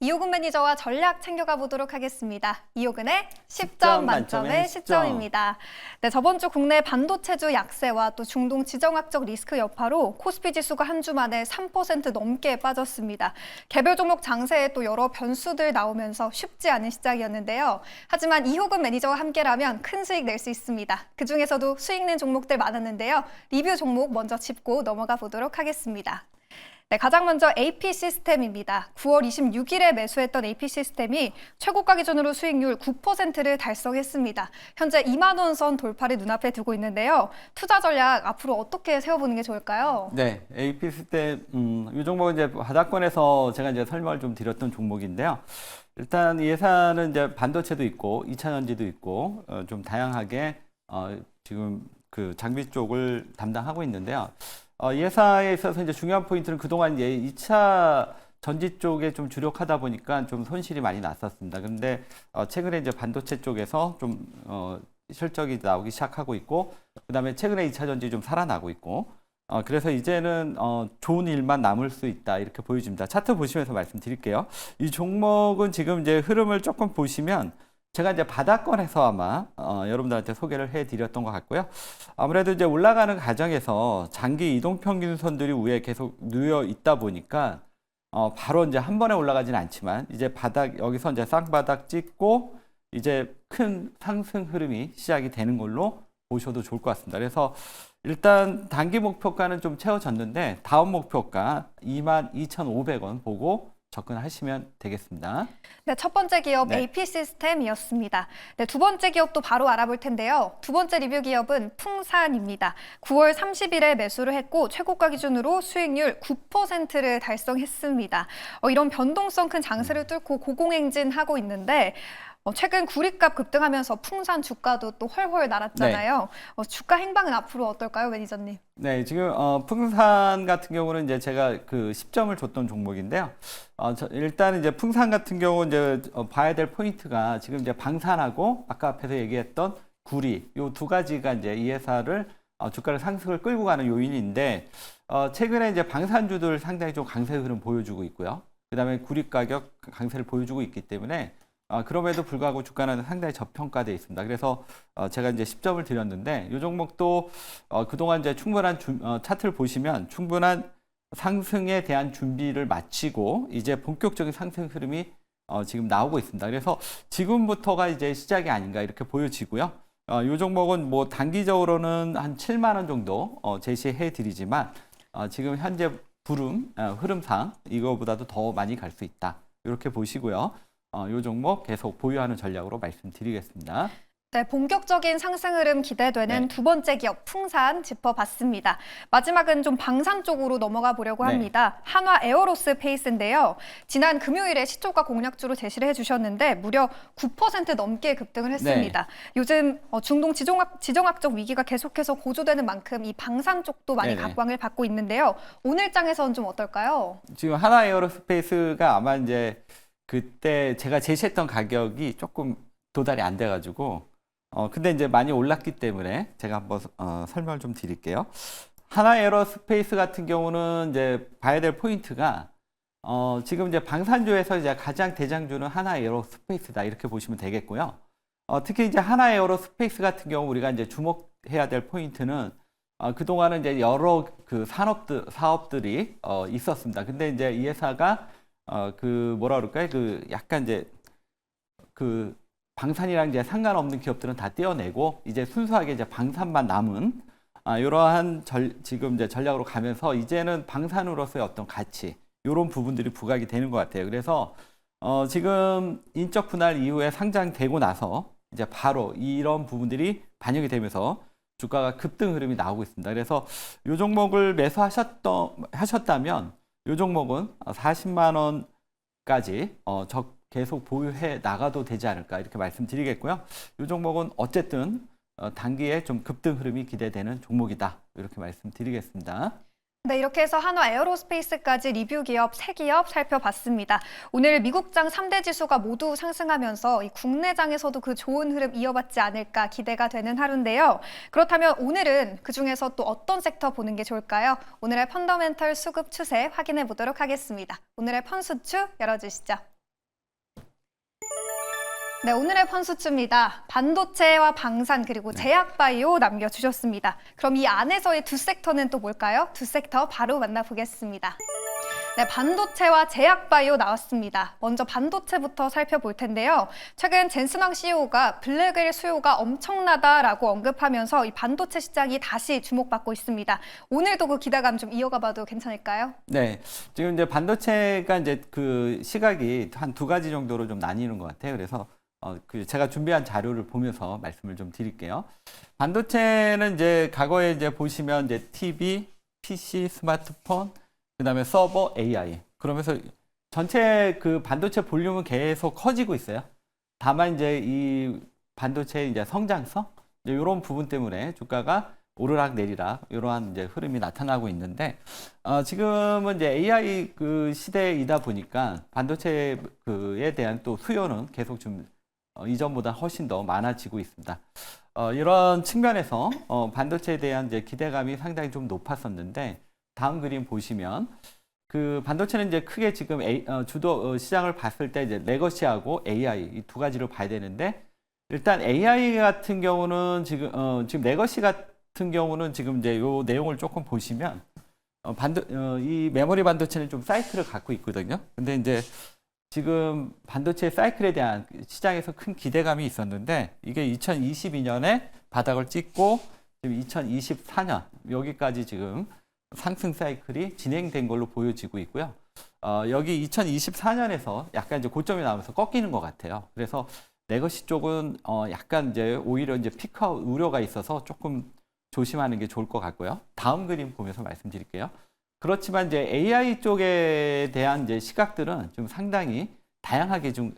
이호근 매니저와 전략 챙겨가 보도록 하겠습니다. 이호근의 10점 만점의 10점입니다. 네, 저번 주 국내 반도체주 약세와 또 중동 지정학적 리스크 여파로 코스피 지수가 한 주 만에 3% 넘게 빠졌습니다. 개별 종목 장세에 또 여러 변수들 나오면서 쉽지 않은 시장이었는데요. 하지만 이호근 매니저와 함께라면 큰 수익 낼 수 있습니다. 그중에서도 수익 낸 종목들 많았는데요. 리뷰 종목 먼저 짚고 넘어가 보도록 하겠습니다. 네, 가장 먼저 AP시스템입니다. 9월 26일에 매수했던 AP시스템이 최고가 기준으로 수익률 9%를 달성했습니다. 현재 2만 원 선 돌파를 눈앞에 두고 있는데요. 투자 전략 앞으로 어떻게 세워보는 게 좋을까요? 네, AP시스템 이 종목은 이제 바닥권에서 제가 이제 설명을 좀 드렸던 종목인데요. 일단 이 회사는 이제 반도체도 있고 2차 전지도 있고 좀 다양하게 지금 그 장비 쪽을 담당하고 있는데요. 이 회사에 있어서 이제 중요한 포인트는 그동안 이제 2차 전지 쪽에 좀 주력하다 보니까 좀 손실이 많이 났었습니다. 그런데 최근에 이제 반도체 쪽에서 좀 실적이 나오기 시작하고 있고, 그다음에 최근에 2차 전지 좀 살아나고 있고, 그래서 이제는 좋은 일만 남을 수 있다 이렇게 보여집니다. 차트 보시면서 말씀드릴게요. 이 종목은 지금 이제 흐름을 조금 보시면 제가 이제 바닥권에서 아마 여러분들한테 소개를 해드렸던 것 같고요. 아무래도 이제 올라가는 과정에서 장기 이동평균선들이 위에 계속 누워 있다 보니까 바로 이제 한 번에 올라가지는 않지만 이제 여기서 이제 쌍바닥 찍고 이제 큰 상승 흐름이 시작이 되는 걸로 보셔도 좋을 것 같습니다. 그래서 일단 단기 목표가는 좀 채워졌는데 다음 목표가 22,500원 보고 접근하시면 되겠습니다. 네, 첫 번째 기업 네. AP시스템이었습니다. 네, 두 번째 기업도 바로 알아볼 텐데요. 두 번째 리뷰 기업은 풍산입니다. 9월 30일에 매수를 했고 최고가 기준으로 수익률 9%를 달성했습니다. 이런 변동성 큰 장세를 뚫고 고공행진하고 있는데 최근 구리값 급등하면서 풍산 주가도 또 훨훨 날았잖아요. 주가 행방은 앞으로 어떨까요, 매니저님? 네, 지금 풍산 같은 경우는 이제 제가 그 10점을 줬던 종목인데요. 일단 이제 풍산 같은 경우 이제 봐야 될 포인트가 지금 이제 방산하고 아까 앞에서 얘기했던 구리 요 두 가지가 이제 이 회사를 주가를 상승을 끌고 가는 요인인데 최근에 이제 방산주들 상당히 좀 강세 흐름 보여주고 있고요. 그다음에 구리 가격 강세를 보여주고 있기 때문에 그럼에도 불구하고 주가는 상당히 저평가되어 있습니다. 그래서 제가 이제 10점을 드렸는데 이 종목도 그동안 이제 충분한 차트를 보시면 충분한 상승에 대한 준비를 마치고 이제 본격적인 상승 흐름이 지금 나오고 있습니다. 그래서 지금부터가 이제 시작이 아닌가 이렇게 보여지고요. 이 종목은 뭐 단기적으로는 한 7만 원 정도 제시해 드리지만 지금 현재 흐름상 이거보다도 더 많이 갈 수 있다. 이렇게 보시고요. 이 종목 계속 보유하는 전략으로 말씀드리겠습니다. 네, 본격적인 상승 흐름 기대되는 네. 두 번째 기업 풍산 짚어봤습니다. 마지막은 좀 방산 쪽으로 넘어가 보려고 합니다. 한화 에어로스페이스인데요. 지난 금요일에 시초가 공략주로 제시를 해주셨는데 무려 9% 넘게 급등을 했습니다. 요즘 중동 지정학적 위기가 계속해서 고조되는 만큼 이 방산 쪽도 많이 각광을 받고 있는데요. 오늘 장에서는 좀 어떨까요? 지금 한화 에어로스페이스가 아마 이제 그때 제가 제시했던 가격이 조금 도달이 안 돼가지고 근데 이제 많이 올랐기 때문에 제가 한번 설명을 좀 드릴게요. 한화 에어로스페이스 같은 경우는 이제 봐야 될 포인트가 지금 이제 방산주에서 이제 가장 대장주는 한화 에어로스페이스다 이렇게 보시면 되겠고요. 특히 이제 한화 에어로스페이스 같은 경우 우리가 이제 주목해야 될 포인트는 그동안은 이제 여러 그 사업들이 있었습니다. 근데 이제 이 회사가 그 뭐라 그럴까요? 그 약간 이제 그 방산이랑 이제 상관없는 기업들은 다 떼어내고 이제 순수하게 이제 방산만 남은 이러한 지금 이제 전략으로 가면서 이제는 방산으로서의 어떤 가치 이런 부분들이 부각이 되는 것 같아요. 그래서 지금 인적 분할 이후에 상장되고 나서 이제 바로 이런 부분들이 반영이 되면서 주가가 급등 흐름이 나오고 있습니다. 그래서 이 종목을 매수하셨다면 이 종목은 40만 원까지 계속 보유해 나가도 되지 않을까 이렇게 말씀드리겠고요. 이 종목은 어쨌든 단기에 좀 급등 흐름이 기대되는 종목이다 이렇게 말씀드리겠습니다. 네, 이렇게 해서 한화 에어로스페이스까지 리뷰 기업 3기업 살펴봤습니다. 오늘 미국장 3대 지수가 모두 상승하면서 이 국내장에서도 그 좋은 흐름 이어받지 않을까 기대가 되는 하루인데요. 그렇다면 오늘은 그중에서 또 어떤 섹터 보는 게 좋을까요? 오늘의 펀더멘털 수급 추세 확인해 보도록 하겠습니다. 오늘의 펀수추 열어주시죠. 네, 오늘의 펀수츠입니다. 반도체와 방산 그리고 제약바이오 남겨주셨습니다. 그럼 이 안에서의 두 섹터는 또 뭘까요? 두 섹터 바로 만나보겠습니다. 네, 반도체와 제약바이오 나왔습니다. 먼저 반도체부터 살펴볼 텐데요. 최근 젠슨왕 CEO가 블랙웰 수요가 엄청나다라고 언급하면서 이 반도체 시장이 다시 주목받고 있습니다. 오늘도 그 기대감 좀 이어가 봐도 괜찮을까요? 네, 지금 이제 반도체가 이제 그 시각이 한 두 가지 정도로 좀 나뉘는 것 같아요. 그래서 제가 준비한 자료를 보면서 말씀을 좀 드릴게요. 반도체는 이제 과거에 이제 보시면 이제 TV, PC, 스마트폰, 그다음에 서버, AI. 그러면서 전체 그 반도체 볼륨은 계속 커지고 있어요. 다만 이제 이 반도체의 이제 성장성 이런 부분 때문에 주가가 오르락 내리락 이러한 이제 흐름이 나타나고 있는데 지금은 이제 AI 그 시대이다 보니까 반도체 그에 대한 또 수요는 계속 좀 이전보다 훨씬 더 많아지고 있습니다. 이런 측면에서 반도체에 대한 이제 기대감이 상당히 좀 높았었는데 다음 그림 보시면 그 반도체는 이제 크게 지금 주도 시장을 봤을 때 이제 레거시하고 AI 이 두 가지로 봐야 되는데 일단 AI 같은 경우는 지금 레거시 같은 경우는 지금 이제 요 내용을 조금 보시면 이 메모리 반도체는 좀 사이클을 갖고 있거든요. 근데 이제 지금 반도체 사이클에 대한 시장에서 큰 기대감이 있었는데 이게 2022년에 바닥을 찍고 지금 2024년 여기까지 지금 상승 사이클이 진행된 걸로 보여지고 있고요. 여기 2024년에서 약간 이제 고점이 나오면서 꺾이는 것 같아요. 그래서 레거시 쪽은 약간 이제 오히려 이제 피크아웃 우려가 있어서 조금 조심하는 게 좋을 것 같고요. 다음 그림 보면서 말씀드릴게요. 그렇지만 이제 AI 쪽에 대한 이제 시각들은 좀 상당히 다양하게 좀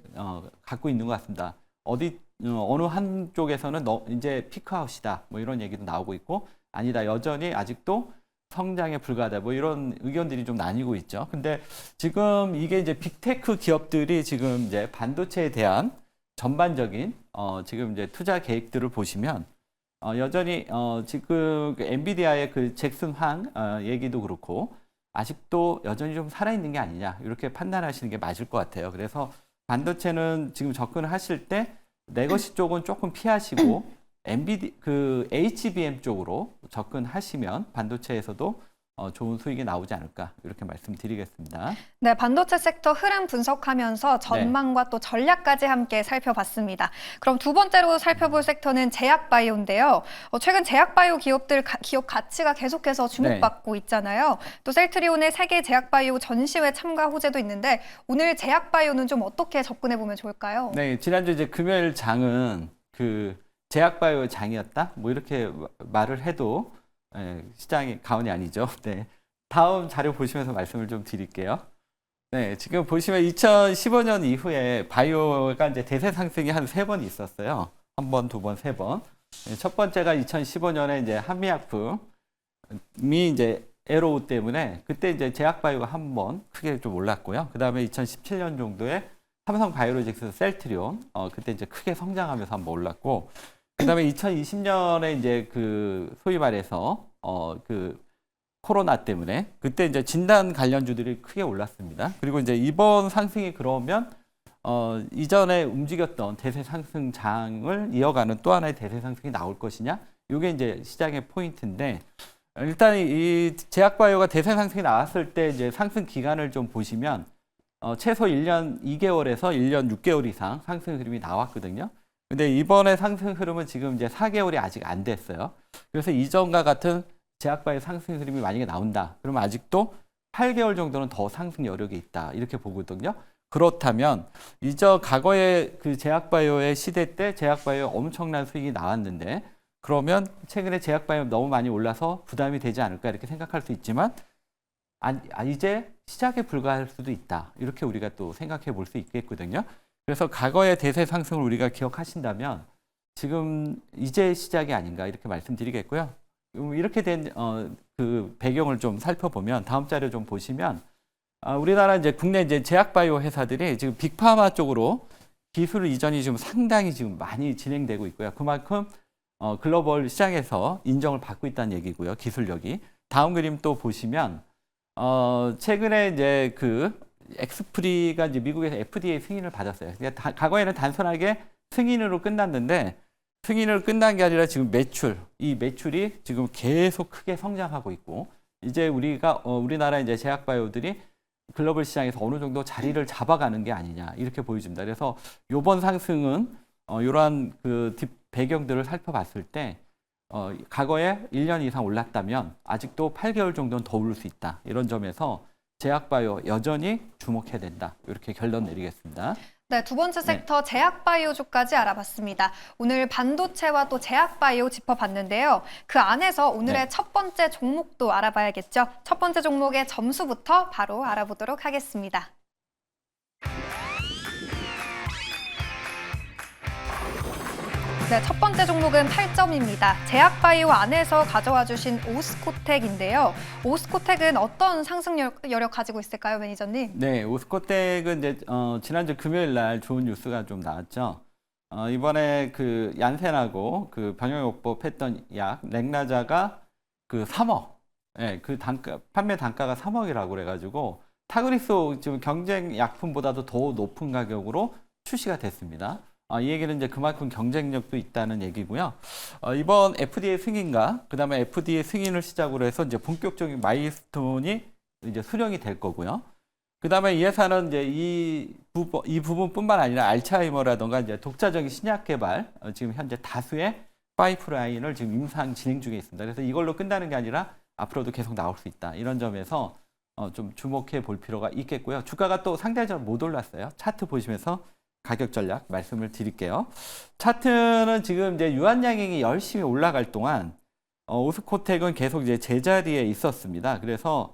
갖고 있는 것 같습니다. 어느 한 쪽에서는 이제 피크아웃이다 뭐 이런 얘기도 나오고 있고 아니다 여전히 아직도 성장에 불과하다 뭐 이런 의견들이 좀 나뉘고 있죠. 근데 지금 이게 이제 빅테크 기업들이 지금 이제 반도체에 대한 전반적인 지금 이제 투자 계획들을 보시면 여전히 지금 그 엔비디아의 그 잭슨 황 얘기도 그렇고 아직도 여전히 좀 살아있는 게 아니냐 이렇게 판단하시는 게 맞을 것 같아요. 그래서 반도체는 지금 접근을 하실 때 레거시 쪽은 조금 피하시고 그 HBM 쪽으로 접근하시면 반도체에서도 좋은 수익이 나오지 않을까 이렇게 말씀드리겠습니다. 네, 반도체 sek터 흐름 분석하면서 전망과 또 전략까지 함께 살펴봤습니다. 그럼 두 번째로 살펴볼 섹터는 제약바이오인데요. 최근 제약바이오 기업들 기업 가치가 계속해서 주목받고 있잖아요. 또 셀트리온의 세계 제약바이오 전시회 참가 호재도 있는데 오늘 제약바이오는 좀 어떻게 접근해 보면 좋을까요? 네, 지난주 이제 금요일 장은 그 제약바이오 장이었다 뭐 이렇게 말을 해도 시장이 가언이 아니죠. 네. 다음 자료 보시면서 말씀을 좀 드릴게요. 네, 지금 보시면 2015년 이후에 바이오가 이제 대세 상승이 한 3번 있었어요. 한 번, 두 번, 세 번. 첫 번째가 2015년에 이제 한미약품이 이제 에로우 때문에 그때 이제 제약바이오가 한 번 크게 좀 올랐고요. 그 다음에 2017년 정도에 삼성바이오로직스 셀트리온 그때 이제 크게 성장하면서 한번 올랐고 그다음에 2020년에 이제 그 소위 말해서 그 코로나 때문에 그때 이제 진단 관련주들이 크게 올랐습니다. 그리고 이제 이번 상승이 그러면 이전에 움직였던 대세 상승장을 이어가는 또 하나의 대세 상승이 나올 것이냐? 이게 이제 시장의 포인트인데 일단 이 제약바이오가 대세 상승이 나왔을 때 이제 상승 기간을 좀 보시면 최소 1년 2개월에서 1년 6개월 이상 상승 흐름이 나왔거든요. 근데 이번에 상승 흐름은 지금 이제 4개월이 아직 안 됐어요. 그래서 이전과 같은 제약바이오 상승 흐름이 만약에 나온다. 그러면 아직도 8개월 정도는 더 상승 여력이 있다. 이렇게 보거든요. 그렇다면 이전 과거의 그 제약바이오의 시대 때 제약바이오 엄청난 수익이 나왔는데 그러면 최근에 제약바이오 너무 많이 올라서 부담이 되지 않을까 이렇게 생각할 수 있지만 이제 시작에 불과할 수도 있다. 이렇게 우리가 또 생각해 볼 수 있겠거든요. 그래서 과거의 대세 상승을 우리가 기억하신다면 지금 이제 시작이 아닌가 이렇게 말씀드리겠고요. 이렇게 된 그 배경을 좀 살펴보면 다음 자료 좀 보시면 우리나라 이제 국내 이제 제약바이오 회사들이 지금 빅파마 쪽으로 기술 이전이 좀 상당히 지금 많이 진행되고 있고요. 그만큼 글로벌 시장에서 인정을 받고 있다는 얘기고요. 기술력이. 다음 그림 또 보시면 최근에 이제 그 엑스프리가 이제 미국에서 FDA 승인을 받았어요. 그러니까 과거에는 단순하게 승인으로 끝났는데 승인을 끝난 게 아니라 지금 이 매출이 지금 계속 크게 성장하고 있고 이제 우리나라 이제 제약바이오들이 글로벌 시장에서 어느 정도 자리를 잡아가는 게 아니냐 이렇게 보여집니다. 그래서 이번 상승은 이러한 그 배경들을 살펴봤을 때 과거에 1년 이상 올랐다면 아직도 8개월 정도는 더 오를 수 있다. 이런 점에서 제약바이오 여전히 주목해야 된다. 이렇게 결론 내리겠습니다. 네, 두 번째 섹터 제약바이오주까지 알아봤습니다. 오늘 반도체와 또 제약바이오 짚어봤는데요. 그 안에서 오늘의 첫 번째 종목도 알아봐야겠죠. 첫 번째 종목의 점수부터 바로 알아보도록 하겠습니다. 네, 첫 번째 종목은 8점입니다. 제약바이오 안에서 가져와 주신 오스코텍인데요. 오스코텍은 어떤 상승 여력 가지고 있을까요, 매니저님? 네, 오스코텍은 이제 지난주 금요일 날 좋은 뉴스가 좀 나왔죠. 이번에 그 얀센하고 그 병역요법 했던 약 렉나자가 그 3억, 그 판매 단가가 3억이라고 그래가지고 타그리스 지금 경쟁 약품보다도 더 높은 가격으로 출시가 됐습니다. 이 얘기는 이제 그만큼 경쟁력도 있다는 얘기고요. 이번 FDA 승인과 그다음에 FDA 승인을 시작으로 해서 이제 본격적인 마일스톤이 이제 수령이 될 거고요. 그다음에 이 회사는 이제 이 부분뿐만 아니라 알츠하이머라든가 이제 독자적인 신약 개발 지금 현재 다수의 파이프라인을 지금 임상 진행 중에 있습니다. 그래서 이걸로 끝나는 게 아니라 앞으로도 계속 나올 수 있다. 이런 점에서 좀 주목해 볼 필요가 있겠고요. 주가가 또 상대적으로 못 올랐어요. 차트 보시면서 가격 전략 말씀을 드릴게요. 차트는 지금 이제 유한양행이 열심히 올라갈 동안 오스코텍은 계속 이제 제자리에 있었습니다. 그래서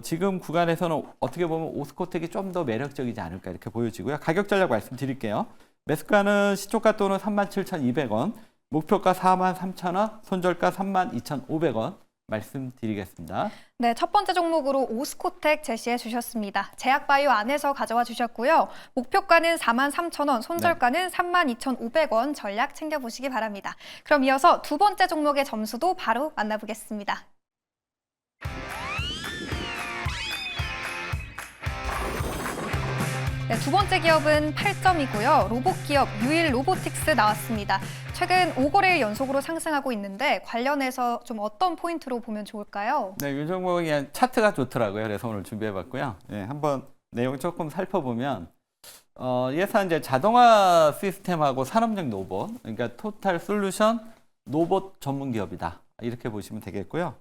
지금 구간에서는 어떻게 보면 오스코텍이 좀 더 매력적이지 않을까 이렇게 보여지고요. 가격 전략 말씀드릴게요. 매수가는 시초가 또는 37,200원, 목표가 43,000원, 손절가 32,500원 말씀드리겠습니다. 네, 첫 번째 종목으로 오스코텍 제시해 주셨습니다. 제약바이오 안에서 가져와 주셨고요. 목표가는 43,000원, 손절가는 32,500원 전략 챙겨보시기 바랍니다. 그럼 이어서 두 번째 종목의 점수도 바로 만나보겠습니다. 네, 두 번째 기업은 8점이고요. 로봇 기업 유일 로보틱스 나왔습니다. 최근 5거래일 연속으로 상승하고 있는데 관련해서 좀 어떤 포인트로 보면 좋을까요? 네, 이 종목은 그냥 차트가 좋더라고요. 그래서 오늘 준비해봤고요. 네, 한번 내용 조금 살펴보면 이 회사 이제 자동화 시스템하고 산업용 로봇, 그러니까 토탈 솔루션 로봇 전문 기업이다. 이렇게 보시면 되겠고요.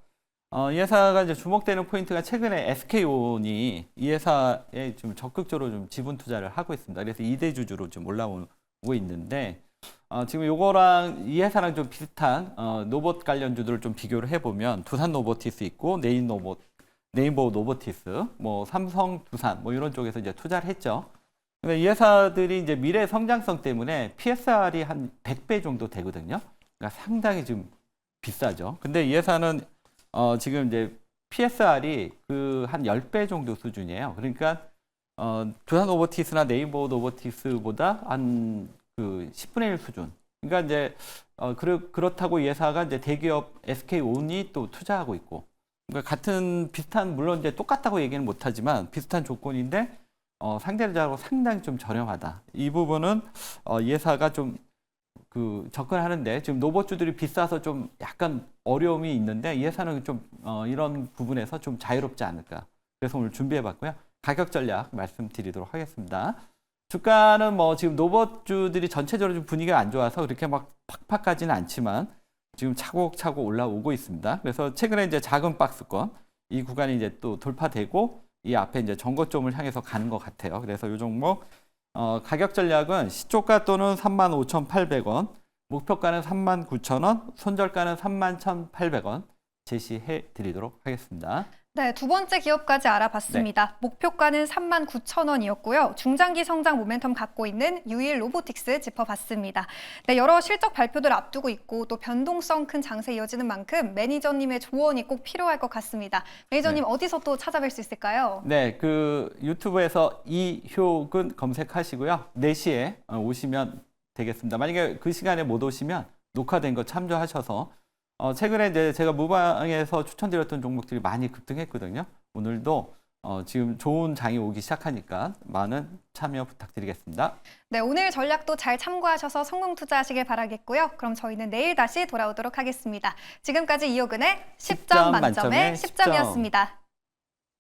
이 회사가 이제 주목되는 포인트가 최근에 SK온이 이 회사에 좀 적극적으로 좀 지분 투자를 하고 있습니다. 그래서 2대 주주로 좀 올라오고 있는데 지금 요거랑 이 회사랑 좀 비슷한 로봇 관련주들을 좀 비교를 해보면 두산 로보티스 있고 네임버 로보티스, 뭐 삼성, 두산 뭐 이런 쪽에서 이제 투자를 했죠. 근데 이 회사들이 이제 미래 성장성 때문에 PSR이 한 100배 정도 되거든요. 그러니까 상당히 좀 비싸죠. 근데 이 회사는 지금 이제 PSR이 그 한 10배 정도 수준이에요. 그러니까 두산 로보티스나 네이버 로보티스보다 한 그 10분의 1 수준. 그러니까 이제 그렇다고 이 회사가 이제 대기업 SK온이 또 투자하고 있고, 그러니까 같은 비슷한 물론 이제 똑같다고 얘기는 못하지만 비슷한 조건인데 상대적으로 상당히 좀 저렴하다. 이 부분은 이 회사가 좀 그 접근하는데 지금 로봇주들이 비싸서 좀 약간 어려움이 있는데 이 회사는 좀 이런 부분에서 좀 자유롭지 않을까. 그래서 오늘 준비해봤고요. 가격 전략 말씀드리도록 하겠습니다. 주가는 뭐 지금 로봇주들이 전체적으로 좀 분위기가 안 좋아서 그렇게 막 팍팍하지는 않지만 지금 차곡차곡 올라오고 있습니다. 그래서 최근에 이제 작은 박스권 이 구간이 이제 또 돌파되고 이 앞에 이제 전고점을 향해서 가는 것 같아요. 그래서 이 종목 가격 전략은 시초가 또는 35,800원, 목표가는 39,000원, 손절가는 31,800원 제시해 드리도록 하겠습니다. 네, 두 번째 기업까지 알아봤습니다. 목표가는 39,000원이었고요. 중장기 성장 모멘텀 갖고 있는 유일 로보틱스 짚어봤습니다. 네, 여러 실적 발표들 앞두고 있고 또 변동성 큰 장세 이어지는 만큼 매니저님의 조언이 꼭 필요할 것 같습니다. 매니저님 어디서 또 찾아뵐 수 있을까요? 네, 그 유튜브에서 이효근 검색하시고요. 4시에 오시면 되겠습니다. 만약에 그 시간에 못 오시면 녹화된 거 참조하셔서 최근에 이제 제가 무방에서 추천드렸던 종목들이 많이 급등했거든요. 오늘도 지금 좋은 장이 오기 시작하니까 많은 참여 부탁드리겠습니다. 네, 오늘 전략도 잘 참고하셔서 성공 투자하시길 바라겠고요. 그럼 저희는 내일 다시 돌아오도록 하겠습니다. 지금까지 이호근의 10점 만점에 10점이었습니다.